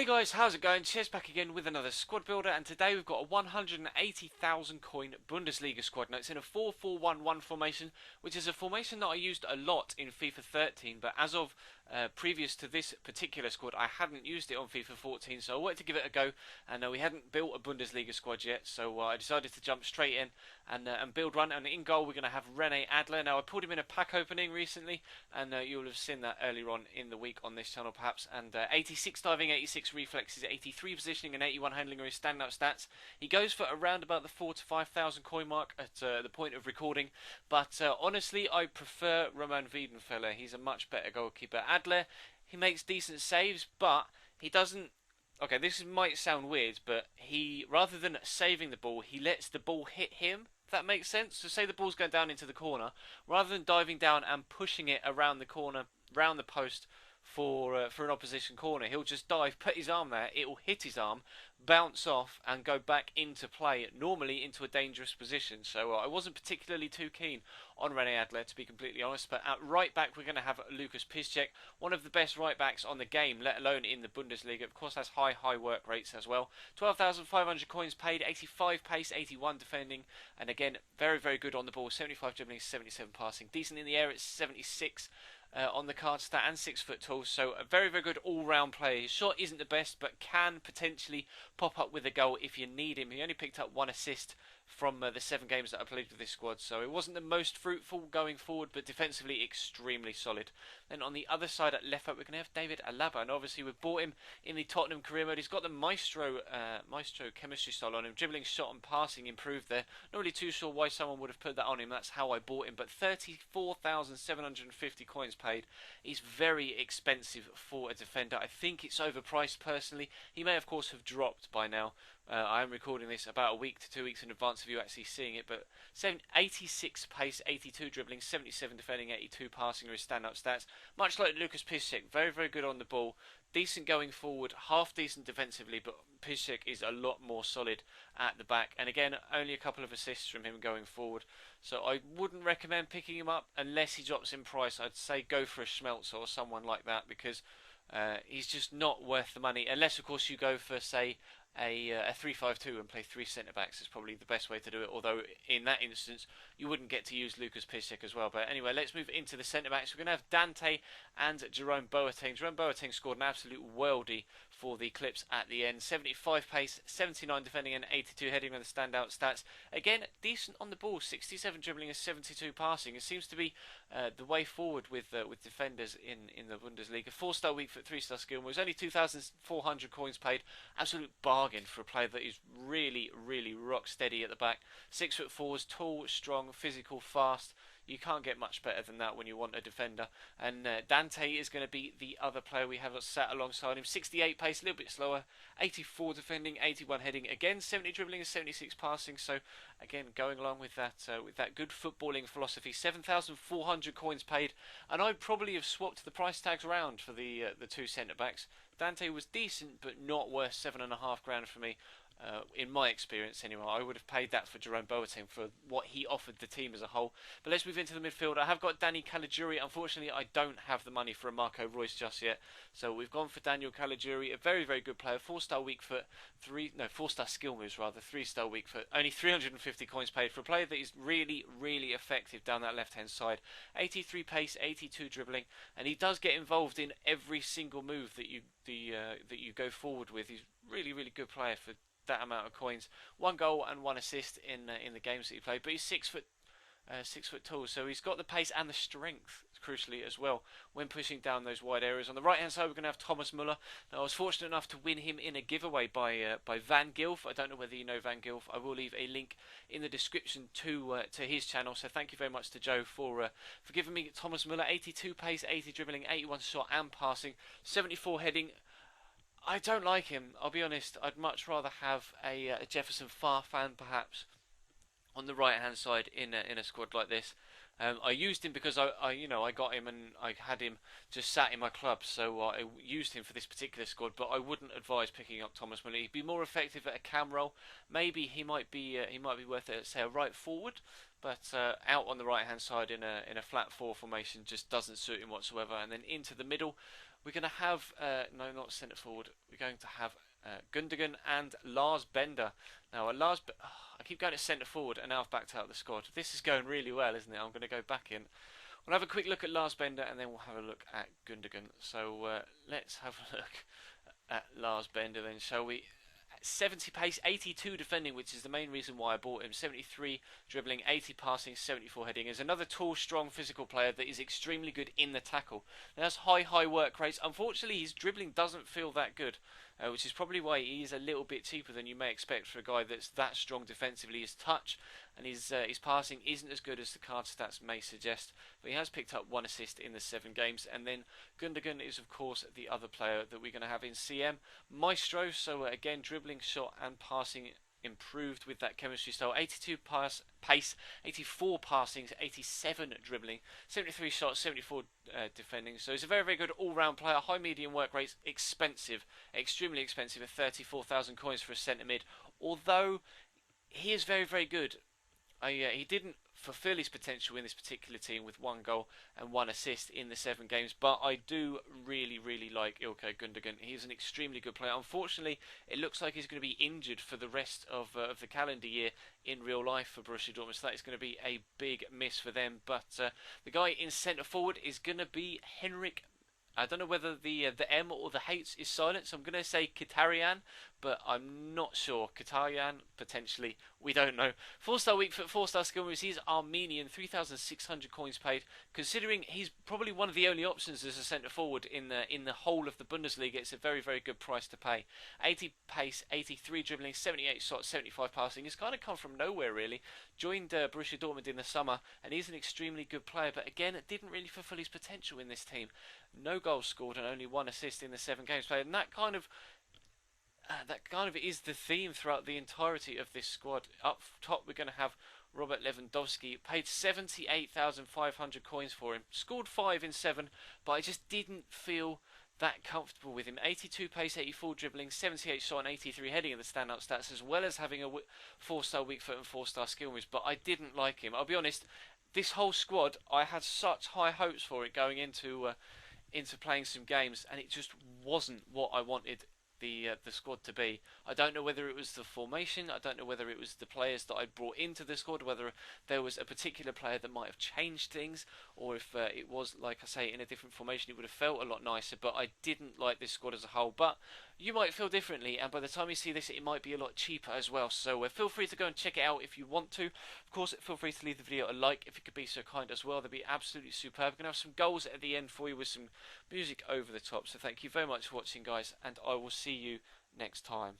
Hey guys, how's it going? Cheers back again with another squad builder, and today we've got a 180,000 coin Bundesliga squad. Now it's in a 4-4-1-1 formation, which is a formation that I used a lot in FIFA 13, but as of previous to this particular squad, I hadn't used it on FIFA 14, so I wanted to give it a go, and we hadn't built a Bundesliga squad yet, so I decided to jump straight in and build one. And in goal we're going to have Rene Adler. Now I pulled him in a pack opening recently, and you'll have seen that earlier on in the week on this channel perhaps, and 86 diving, 86 reflexes, 83 positioning and 81 handling are his standout stats. He goes for around about the 4,000 to 5,000 coin mark at the point of recording, but honestly I prefer Roman Wiedenfeller. He's a much better goalkeeper. Adler, he makes decent saves, but he doesn't. Okay, this might sound weird, but he, rather than saving the ball, he lets the ball hit him. If that makes sense. So say the ball's going down into the corner, rather than diving down and pushing it around the corner, round the post for an opposition corner, he'll just dive, put his arm there, it will hit his arm, bounce off and go back into play, normally into a dangerous position. So I wasn't particularly too keen on Rene Adler, to be completely honest. But at right back we're going to have Lucas Piszczek, one of the best right backs on the game, let alone in the Bundesliga. Of course has high work rates as well. 12,500 coins paid, 85 pace, 81 defending, and again very good on the ball. 75 dribbling, 77 passing, decent in the air at 76 on the card stat, and 6 foot tall. So a very good all-round player. His shot isn't the best, but can potentially pop up with a goal if you need him. He only picked up 1 assist from the 7 games that I played with this squad, so it wasn't the most fruitful going forward, but defensively extremely solid. Then on the other side at left back we're going to have David Alaba, and obviously we've bought him in the Tottenham career mode. He's got the Maestro chemistry style on him, dribbling, shot and passing improved there. Not really too sure why someone would have put that on him, that's how I bought him, but 34,750 coins paid is very expensive for a defender. I think it's overpriced personally. He may of course have dropped by now. I am recording this about a week to 2 weeks in advance of you actually seeing it, but 86 pace, 82 dribbling, 77 defending, 82 passing are his standout stats. Much like Lucas Piszczek, very good on the ball, decent going forward, half decent defensively, but Piszczek is a lot more solid at the back. And again, only a couple of assists from him going forward, so I wouldn't recommend picking him up unless he drops in price. I'd say go for a Schmelz or someone like that, because he's just not worth the money, unless of course you go for, say, a 3-5-2 and play 3 centre backs is probably the best way to do it, although in that instance you wouldn't get to use Lucas Piszczek as well. But anyway, let's move into the centre backs. We're going to have Dante and Jerome Boateng. Jerome Boateng scored an absolute worldie for the Clips at the end. 75 pace, 79 defending and 82 heading on the standout stats. Again, decent on the ball, 67 dribbling and 72 passing. It seems to be the way forward with defenders in the Bundesliga. 4-star weak foot, 3-star skill moves. Only 2,400 coins paid. Absolute bargain for a player that is really rock steady at the back. 6'4", tall, strong, physical, fast. You can't get much better than that when you want a defender. And Dante is going to be the other player we have sat alongside him. 68 pace, a little bit slower. 84 defending, 81 heading. Again, 70 dribbling and 76 passing. So again, going along with that good footballing philosophy. 7,400 coins paid, and I'd probably have swapped the price tags around for the 2 centre backs. Dante was decent, but not worth £7.5 for me. In my experience anyway. I would have paid that for Jerome Boateng for what he offered the team as a whole. But let's move into the midfield. I have got Danny Caligiuri. Unfortunately, I don't have the money for a Marco Reus just yet, so we've gone for Daniel Caligiuri, a very good player. 4-star weak foot, 4-star skill moves rather, 3-star weak foot. Only 350 coins paid for a player that is really effective down that left hand side. 83 pace, 82 dribbling, and he does get involved in every single move that you go forward with. He's really good player for that amount of coins. 1 goal and 1 assist in the games that he played, but he's 6 foot tall, so he's got the pace and the strength, crucially as well, when pushing down those wide areas. On the right hand side we're going to have Thomas Muller. Now I was fortunate enough to win him in a giveaway by Van Gilf. I don't know whether you know Van Gilf. I will leave a link in the description to his channel, so thank you very much to Joe for giving me Thomas Muller. 82 pace, 80 dribbling, 81 shot and passing, 74 heading. I don't like him, I'll be honest. I'd much rather have a Jefferson Farfan perhaps. on the right hand side in a squad like this. I used him because I got him and I had him just sat in my club, so I used him for this particular squad. But I wouldn't advise picking up Thomas Muller. He'd be more effective at a cam role. Maybe he might be worth it, say a right forward, but out on the right hand side in a flat four formation just doesn't suit him whatsoever. And then into the middle, we're going to have no, not centre forward. We're going to have Gundogan and Lars Bender. Now, I keep going to centre forward, and now I've backed out of the squad. This is going really well, isn't it? I'm going to go back in. We'll have a quick look at Lars Bender, and then we'll have a look at Gundogan. So let's have a look at Lars Bender then, shall we? 70 pace, 82 defending, which is the main reason why I bought him. 73 dribbling, 80 passing, 74 heading. Is another tall, strong, physical player that is extremely good in the tackle. Now, that's high work rates. Unfortunately, his dribbling doesn't feel that good, which is probably why he is a little bit cheaper than you may expect for a guy that's that strong defensively. His touch and his passing isn't as good as the card stats may suggest, but he has picked up 1 assist in the 7 games. And then Gundogan is, of course, the other player that we're going to have in CM. Maestro, so again, dribbling, shot and passing improved with that chemistry style. 82 pace, 84 passing, 87 dribbling, 73 shots, 74 defending. So he's a very good all-round player. High medium work rates, expensive, extremely expensive at 34,000 coins for a centre mid. Although he is very good. He didn't fulfill his potential in this particular team with 1 goal and 1 assist in the 7 games, but I do really like Ilkay Gundogan. He's an extremely good player. Unfortunately, it looks like he's going to be injured for the rest of the calendar year in real life for Borussia Dortmund, so that is going to be a big miss for them. But the guy in centre forward is going to be Henrik. I don't know whether the M or the H is silent, so I'm going to say Kitarian, but I'm not sure. Kitarian, potentially. We don't know. 4-star weak foot, 4-star skill moves. He's Armenian, 3,600 coins paid. Considering he's probably one of the only options as a centre forward in the whole of the Bundesliga, it's a very good price to pay. 80 pace, 83 dribbling, 78 shots, 75 passing. He's kind of come from nowhere, really. Joined Borussia Dortmund in the summer, and he's an extremely good player, but again, didn't really fulfill his potential in this team. No goals scored and only 1 assist in the 7 games played, and that kind of is the theme throughout the entirety of this squad. Up top, we're going to have Robert Lewandowski. Paid 78,500 coins for him. Scored 5 in 7, but I just didn't feel that comfortable with him. 82 pace, 84 dribbling, 78 shot and 83 heading are the standout stats, as well as having a 4-star weak foot and 4-star skill moves, but I didn't like him. I'll be honest, this whole squad, I had such high hopes for it going into playing some games, and it just wasn't what I wanted the squad to be. I don't know whether it was the formation, I don't know whether it was the players that I brought into the squad, whether there was a particular player that might have changed things, or if it was, like I say, in a different formation, it would have felt a lot nicer. But I didn't like this squad as a whole. But you might feel differently, and by the time you see this, it might be a lot cheaper as well. So feel free to go and check it out if you want to. Of course, feel free to leave the video a like if you could be so kind as well. They'd be absolutely superb. We're going to have some goals at the end for you with some music over the top. So thank you very much for watching, guys, and I will see you next time.